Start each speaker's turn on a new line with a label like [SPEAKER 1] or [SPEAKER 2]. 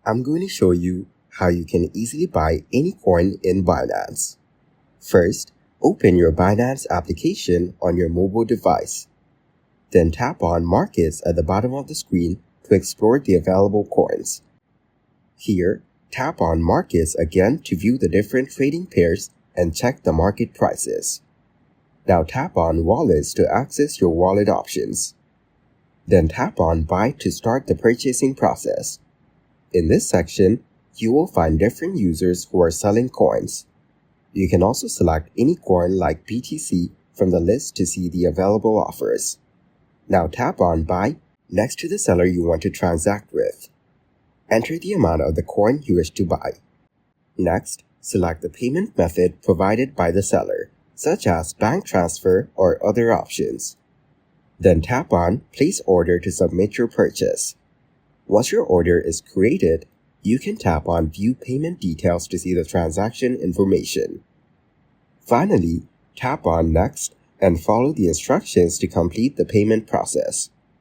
[SPEAKER 1] I'm going to show you how you can easily buy any coin in Binance. First, open your Binance application on your mobile device. Then tap on Markets at the bottom of the screen to explore the available coins. Here, tap on Markets again to view the different trading pairs and check the market prices. Now tap on Wallets to access your wallet options. Then tap on Buy to start the purchasing process. In this section, you will find different users who are selling coins. You can also select any coin like BTC from the list to see the available offers. Now tap on Buy next to the seller you want to transact with. Enter the amount of the coin you wish to buy. Next, select the payment method provided by the seller, such as bank transfer or other options. Then tap on Place Order to submit your purchase. Once your order is created, you can tap on View Payment Details to see the transaction information. Finally, tap on Next and follow the instructions to complete the payment process.